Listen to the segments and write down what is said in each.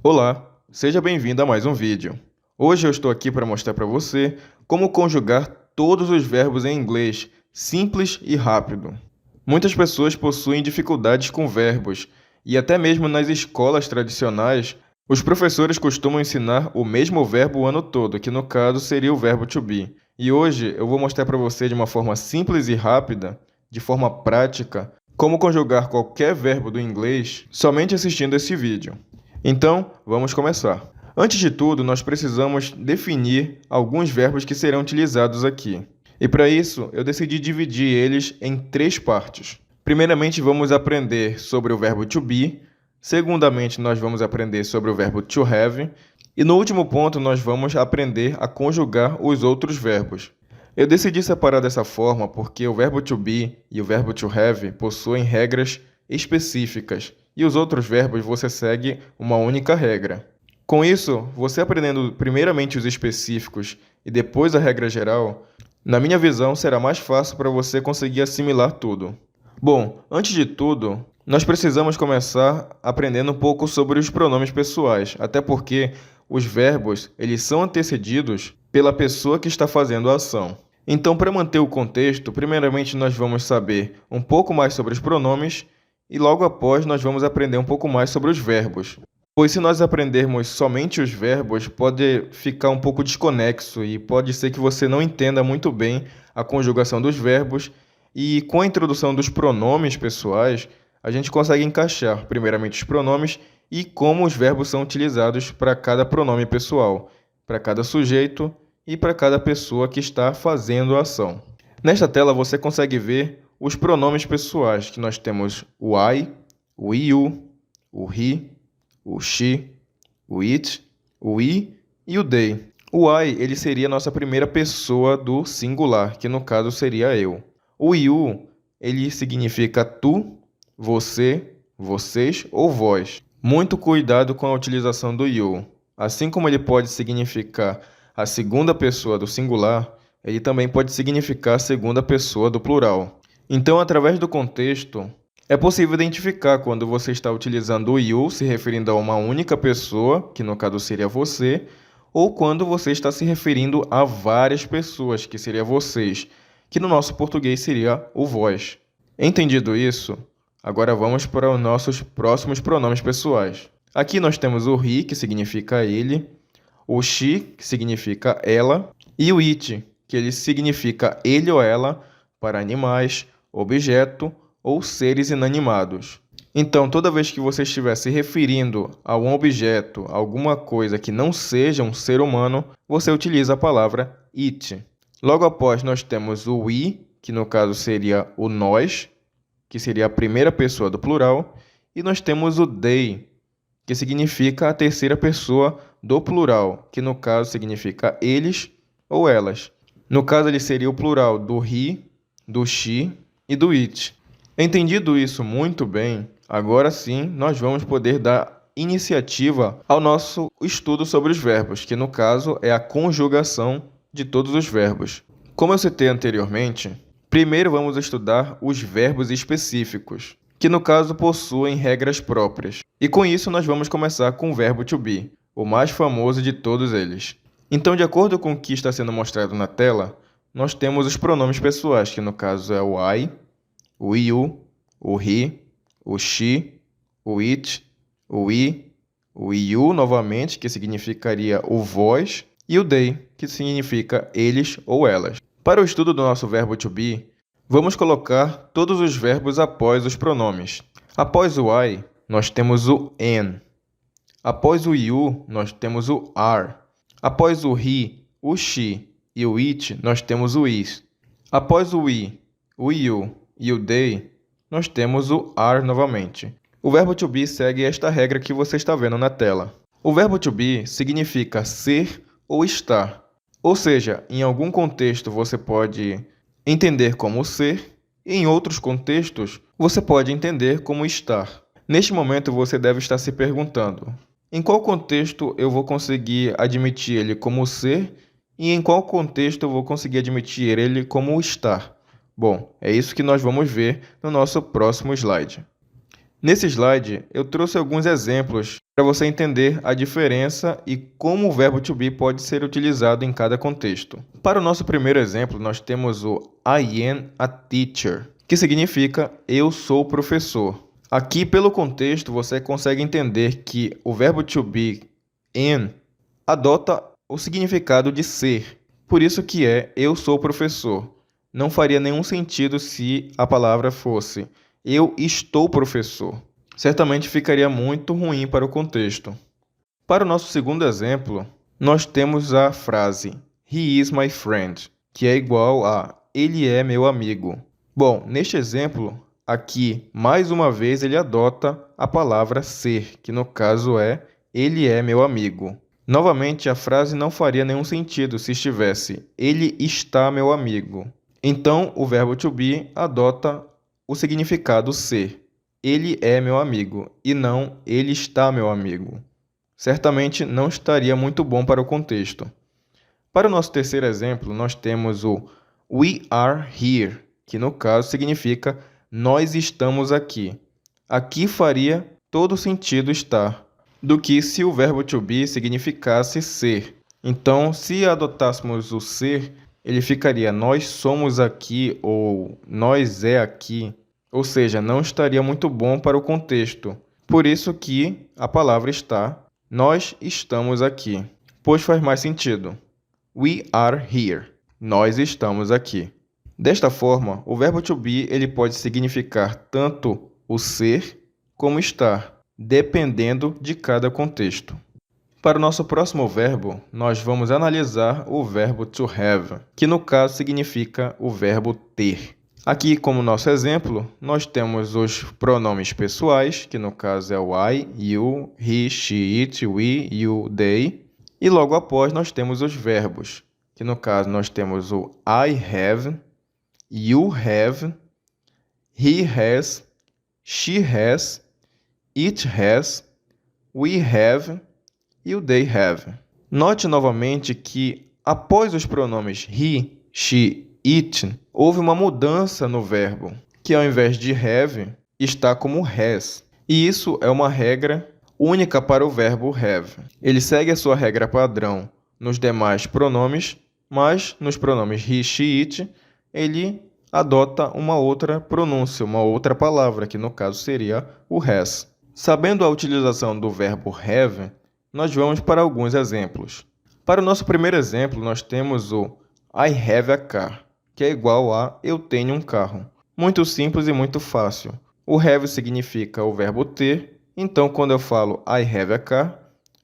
Olá, seja bem-vindo a mais um vídeo. Hoje eu estou aqui para mostrar para você como conjugar todos os verbos em inglês simples e rápido. Muitas pessoas possuem dificuldades com verbos e até mesmo nas escolas tradicionais, os professores costumam ensinar o mesmo verbo o ano todo, que no caso seria o verbo to be. E hoje eu vou mostrar para você de uma forma simples e rápida, de forma prática, como conjugar qualquer verbo do inglês somente assistindo esse vídeo. Então, vamos começar. Antes de tudo, nós precisamos definir alguns verbos que serão utilizados aqui. E para isso, eu decidi dividir eles em 3 partes. Primeiramente, vamos aprender sobre o verbo to be. Segundamente, nós vamos aprender sobre o verbo to have. E no último ponto, nós vamos aprender a conjugar os outros verbos. Eu decidi separar dessa forma porque o verbo to be e o verbo to have possuem regras específicas e os outros verbos você segue uma única regra. Com isso, você aprendendo primeiramente os específicos e depois a regra geral, na minha visão será mais fácil para você conseguir assimilar tudo. Bom, antes de tudo, nós precisamos começar aprendendo um pouco sobre os pronomes pessoais, até porque os verbos eles são antecedidos pela pessoa que está fazendo a ação. Então, para manter o contexto, primeiramente nós vamos saber um pouco mais sobre os pronomes e logo após nós vamos aprender um pouco mais sobre os verbos. Pois se nós aprendermos somente os verbos, pode ficar um pouco desconexo e pode ser que você não entenda muito bem a conjugação dos verbos e com a introdução dos pronomes pessoais, a gente consegue encaixar primeiramente os pronomes e como os verbos são utilizados para cada pronome pessoal, para cada sujeito e para cada pessoa que está fazendo a ação. Nesta tela você consegue ver os pronomes pessoais, que nós temos o I, o you, o he, o she, o it, o we e o they. O I ele seria a nossa primeira pessoa do singular, que no caso seria eu. O you ele significa tu, você, vocês ou vós. Muito cuidado com a utilização do you. Assim como ele pode significar a segunda pessoa do singular, ele também pode significar a segunda pessoa do plural. Então, através do contexto, é possível identificar quando você está utilizando o you se referindo a uma única pessoa, que no caso seria você, ou quando você está se referindo a várias pessoas, que seria vocês, que no nosso português seria o vós. Entendido isso, agora vamos para os nossos próximos pronomes pessoais. Aqui nós temos o he, que significa ele, o she, que significa ela, e o it, que ele significa ele ou ela para animais, objeto ou seres inanimados. Então, toda vez que você estiver se referindo a um objeto, a alguma coisa que não seja um ser humano, você utiliza a palavra it. Logo após, nós temos o we, que no caso seria o nós, que seria a primeira pessoa do plural, e nós temos o they, que significa a terceira pessoa do plural, que no caso significa eles ou elas. No caso, ele seria o plural do he, do she e do it. Entendido isso muito bem, agora sim nós vamos poder dar iniciativa ao nosso estudo sobre os verbos, que no caso é a conjugação de todos os verbos. Como eu citei anteriormente, primeiro vamos estudar os verbos específicos, que no caso possuem regras próprias. E com isso nós vamos começar com o verbo to be, o mais famoso de todos eles. Então, de acordo com o que está sendo mostrado na tela, nós temos os pronomes pessoais, que no caso é o I, o you, o he, o she, o it, o we, o you novamente, que significaria o vós, e o they, que significa eles ou elas. Para o estudo do nosso verbo to be, vamos colocar todos os verbos após os pronomes. Após o I, nós temos o an. Após o you, nós temos o are. Após o he, o she e o it, nós temos o is. Após o we, o you e o they, nós temos o are novamente. O verbo to be segue esta regra que você está vendo na tela. O verbo to be significa ser ou estar. Ou seja, em algum contexto você pode entender como ser e em outros contextos você pode entender como estar. Neste momento você deve estar se perguntando: em qual contexto eu vou conseguir admitir ele como ser e em qual contexto eu vou conseguir admitir ele como estar? Bom, é isso que nós vamos ver no nosso próximo slide. Nesse slide, eu trouxe alguns exemplos para você entender a diferença e como o verbo to be pode ser utilizado em cada contexto. Para o nosso primeiro exemplo, nós temos o I am a teacher, que significa eu sou professor. Aqui, pelo contexto, você consegue entender que o verbo to be am adota o significado de ser. Por isso que é eu sou professor. Não faria nenhum sentido se a palavra fosse eu estou professor. Certamente ficaria muito ruim para o contexto. Para o nosso segundo exemplo, nós temos a frase He is my friend, que é igual a ele é meu amigo. Bom, neste exemplo, aqui, mais uma vez, ele adota a palavra ser, que no caso é ele é meu amigo. Novamente, a frase não faria nenhum sentido se estivesse ele está meu amigo. Então, o verbo to be adota o significado ser. Ele é meu amigo e não ele está meu amigo. Certamente não estaria muito bom para o contexto. Para o nosso terceiro exemplo, nós temos o we are here, que no caso significa nós estamos aqui. Aqui faria todo sentido estar, do que se o verbo to be significasse ser. Então, se adotássemos o ser, ele ficaria nós somos aqui ou nós é aqui, ou seja, não estaria muito bom para o contexto. Por isso que a palavra está nós estamos aqui, pois faz mais sentido. We are here. Nós estamos aqui. Desta forma, o verbo to be ele pode significar tanto o ser como estar, dependendo de cada contexto. Para o nosso próximo verbo, nós vamos analisar o verbo to have, que no caso significa o verbo ter. Aqui, como nosso exemplo, nós temos os pronomes pessoais, que no caso é o I, you, he, she, it, we, you, they. E logo após nós temos os verbos, que no caso nós temos o I have, you have, he has, she has, it has, we have e o they have. Note novamente que após os pronomes he, she, it, houve uma mudança no verbo, que ao invés de have, está como has. E isso é uma regra única para o verbo have. Ele segue a sua regra padrão nos demais pronomes, mas nos pronomes he, she, it, ele adota uma outra pronúncia, uma outra palavra, que no caso seria o has. Sabendo a utilização do verbo have, nós vamos para alguns exemplos. Para o nosso primeiro exemplo, nós temos o I have a car, que é igual a eu tenho um carro. Muito simples e muito fácil. O have significa o verbo ter, então quando eu falo I have a car,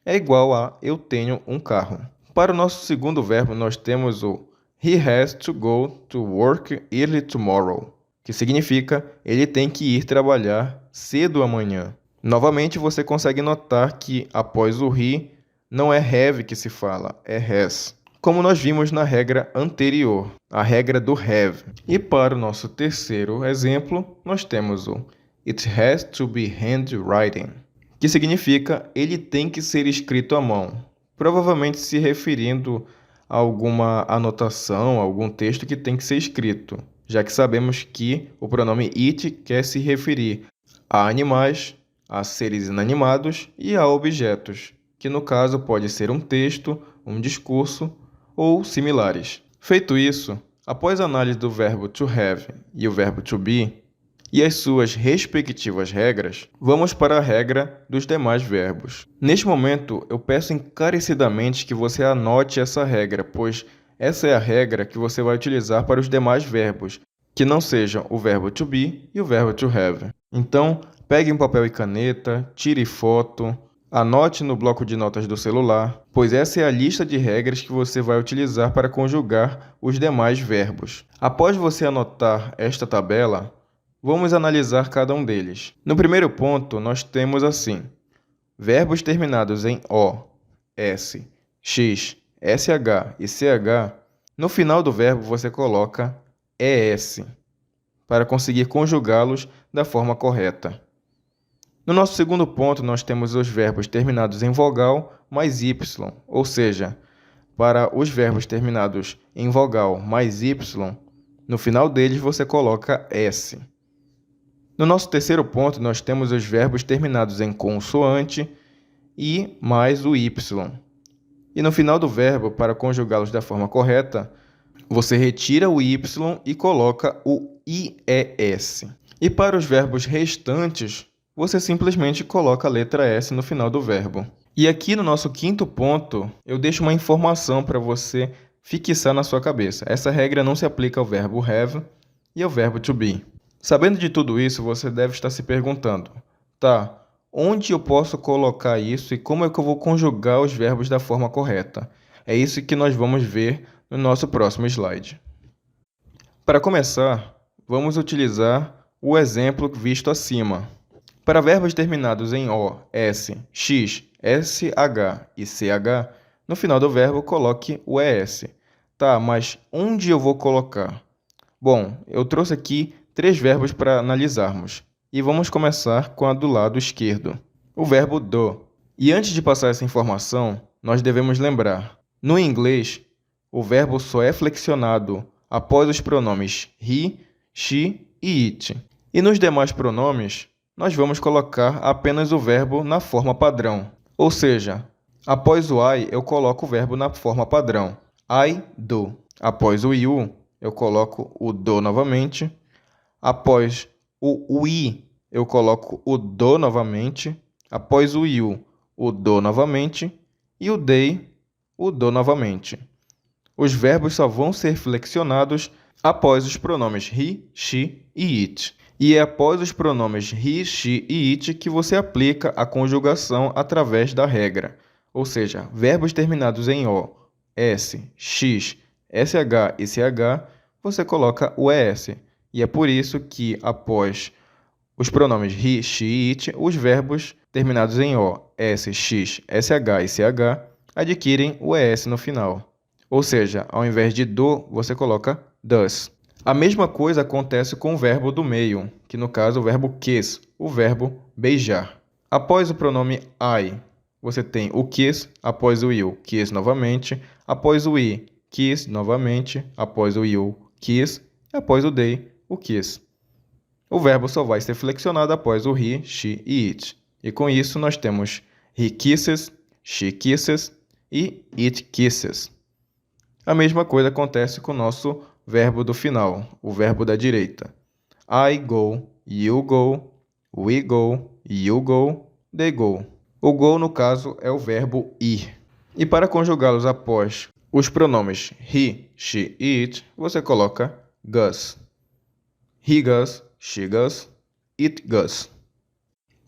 é igual a eu tenho um carro. Para o nosso segundo verbo, nós temos o he has to go to work early tomorrow, que significa ele tem que ir trabalhar cedo amanhã. Novamente, você consegue notar que após o he, não é have que se fala, é has. Como nós vimos na regra anterior, a regra do have. E para o nosso terceiro exemplo, nós temos o it has to be handwriting, que significa ele tem que ser escrito à mão, provavelmente se referindo a alguma anotação, algum texto que tem que ser escrito, já que sabemos que o pronome it quer se referir a animais, a seres inanimados e a objetos, que no caso pode ser um texto, um discurso ou similares. Feito isso, após a análise do verbo to have e o verbo to be e as suas respectivas regras, vamos para a regra dos demais verbos. Neste momento, eu peço encarecidamente que você anote essa regra, pois essa é a regra que você vai utilizar para os demais verbos, que não sejam o verbo to be e o verbo to have. Então, pegue um papel e caneta, tire foto, anote no bloco de notas do celular, pois essa é a lista de regras que você vai utilizar para conjugar os demais verbos. Após você anotar esta tabela, vamos analisar cada um deles. No primeiro ponto, nós temos assim: verbos terminados em O, S, X, SH e CH, no final do verbo você coloca ES, para conseguir conjugá-los da forma correta. No nosso segundo ponto, nós temos os verbos terminados em vogal mais Y, ou seja, para os verbos terminados em vogal mais Y, no final deles você coloca S. No nosso terceiro ponto, nós temos os verbos terminados em consoante e mais o Y. E no final do verbo, para conjugá-los da forma correta, você retira o Y e coloca o IES. E para os verbos restantes, você simplesmente coloca a letra S no final do verbo. E aqui no nosso quinto ponto, eu deixo uma informação para você fixar na sua cabeça. Essa regra não se aplica ao verbo have e ao verbo to be. Sabendo de tudo isso, você deve estar se perguntando, tá, onde eu posso colocar isso e como é que eu vou conjugar os verbos da forma correta? É isso que nós vamos ver no nosso próximo slide. Para começar, vamos utilizar o exemplo visto acima. Para verbos terminados em O, S, X, SH e CH, no final do verbo coloque o ES. Tá, mas onde eu vou colocar? Bom, eu trouxe aqui 3 verbos para analisarmos. E vamos começar com a do lado esquerdo, o verbo do. E antes de passar essa informação, nós devemos lembrar, no inglês, o verbo só é flexionado após os pronomes he, she e it. E nos demais pronomes, nós vamos colocar apenas o verbo na forma padrão. Ou seja, após o I, eu coloco o verbo na forma padrão. I do. Após o you, eu coloco o do novamente. Após o we, eu coloco o do novamente. Após o you, o do novamente. E o they, o do novamente. Os verbos só vão ser flexionados após os pronomes he, she e it. E é após os pronomes he, she e it que você aplica a conjugação através da regra. Ou seja, verbos terminados em O, S, X, SH e CH, você coloca o ES. E é por isso que, após os pronomes he, she e it, os verbos terminados em O, S, X, SH e CH adquirem o ES no final. Ou seja, ao invés de do, você coloca does. A mesma coisa acontece com o verbo do meio, que no caso é o verbo kiss, o verbo beijar. Após o pronome I, você tem o kiss, após o you, kiss novamente, após o I, kiss novamente, após o you, kiss, e após o they, o kiss. O verbo só vai ser flexionado após o he, she e it. E com isso nós temos he kisses, she kisses e it kisses. A mesma coisa acontece com o nosso verbo do final, o verbo da direita. I go, you go, we go, you go, they go. O go, no caso, é o verbo ir. E para conjugá-los após os pronomes he, she e it, você coloca goes. He goes, she goes, it goes.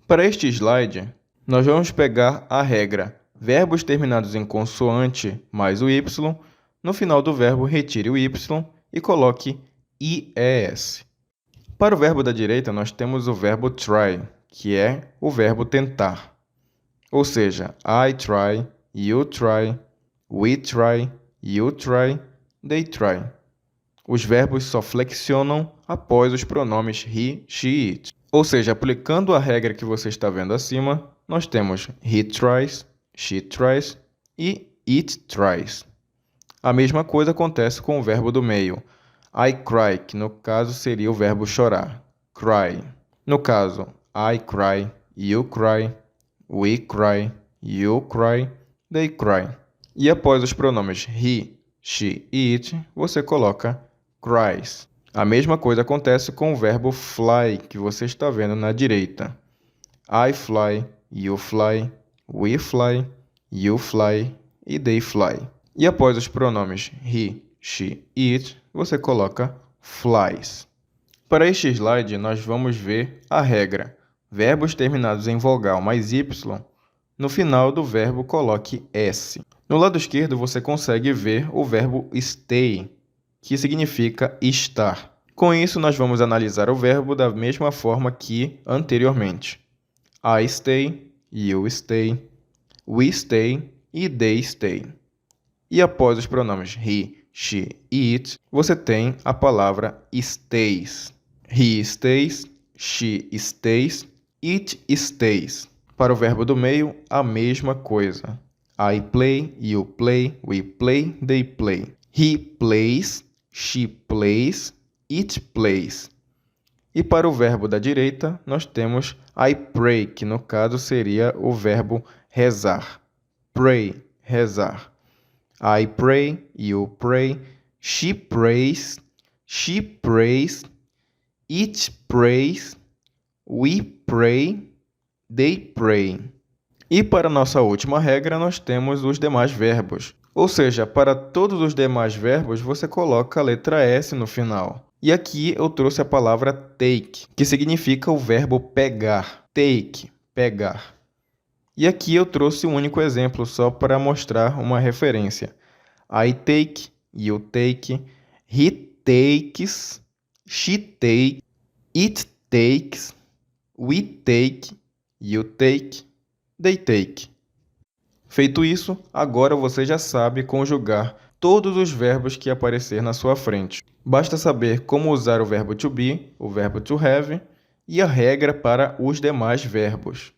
Para este slide, nós vamos pegar a regra verbos terminados em consoante mais o y. No final do verbo, retire o y e coloque IES. Para o verbo da direita, nós temos o verbo try, que é o verbo tentar. Ou seja, I try, you try, we try, you try, they try. Os verbos só flexionam após os pronomes he, she e it. Ou seja, aplicando a regra que você está vendo acima, nós temos he tries, she tries e it tries. A mesma coisa acontece com o verbo do meio. I cry, que no caso seria o verbo chorar. Cry. No caso, I cry, you cry, we cry, you cry, they cry. E após os pronomes he, she e it, você coloca cries. A mesma coisa acontece com o verbo fly, que você está vendo na direita. I fly, you fly, we fly, you fly e they fly. E após os pronomes he, she e it, você coloca flies. Para este slide, nós vamos ver a regra. Verbos terminados em vogal mais y, no final do verbo coloque s. No lado esquerdo, você consegue ver o verbo stay, que significa estar. Com isso, nós vamos analisar o verbo da mesma forma que anteriormente. I stay, you stay, we stay e they stay. E após os pronomes he, she e it, você tem a palavra stays. He stays, she stays, it stays. Para o verbo do meio, a mesma coisa. I play, you play, we play, they play. He plays, she plays, it plays. E para o verbo da direita, nós temos I pray, que no caso seria o verbo rezar. Pray, rezar. I pray, you pray, she prays, it prays, we pray, they pray. E para nossa última regra, nós temos os demais verbos. Ou seja, para todos os demais verbos, você coloca a letra S no final. E aqui eu trouxe a palavra take, que significa o verbo pegar. Take, pegar. E aqui eu trouxe um único exemplo, só para mostrar uma referência. I take, you take, he takes, she takes, it takes, we take, you take, they take. Feito isso, agora você já sabe conjugar todos os verbos que aparecer na sua frente. Basta saber como usar o verbo to be, o verbo to have e a regra para os demais verbos.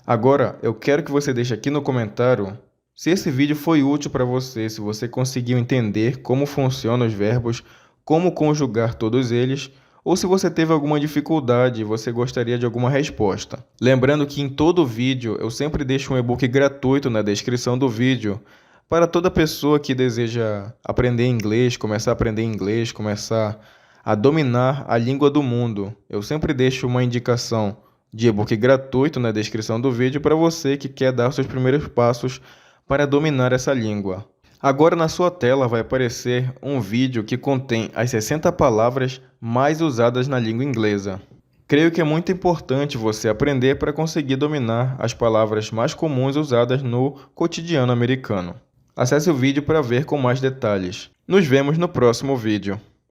Agora, eu quero que você deixe aqui no comentário se esse vídeo foi útil para você, se você conseguiu entender como funcionam os verbos, como conjugar todos eles, ou se você teve alguma dificuldade e você gostaria de alguma resposta. Lembrando que em todo vídeo eu sempre deixo um e-book gratuito na descrição do vídeo para toda pessoa que deseja aprender inglês, começar a aprender inglês, começar a dominar a língua do mundo. Eu sempre deixo uma indicação de e-book gratuito na descrição do vídeo para você que quer dar seus primeiros passos para dominar essa língua. Agora na sua tela vai aparecer um vídeo que contém as 60 palavras mais usadas na língua inglesa. Creio que é muito importante você aprender para conseguir dominar as palavras mais comuns usadas no cotidiano americano. Acesse o vídeo para ver com mais detalhes. Nos vemos no próximo vídeo.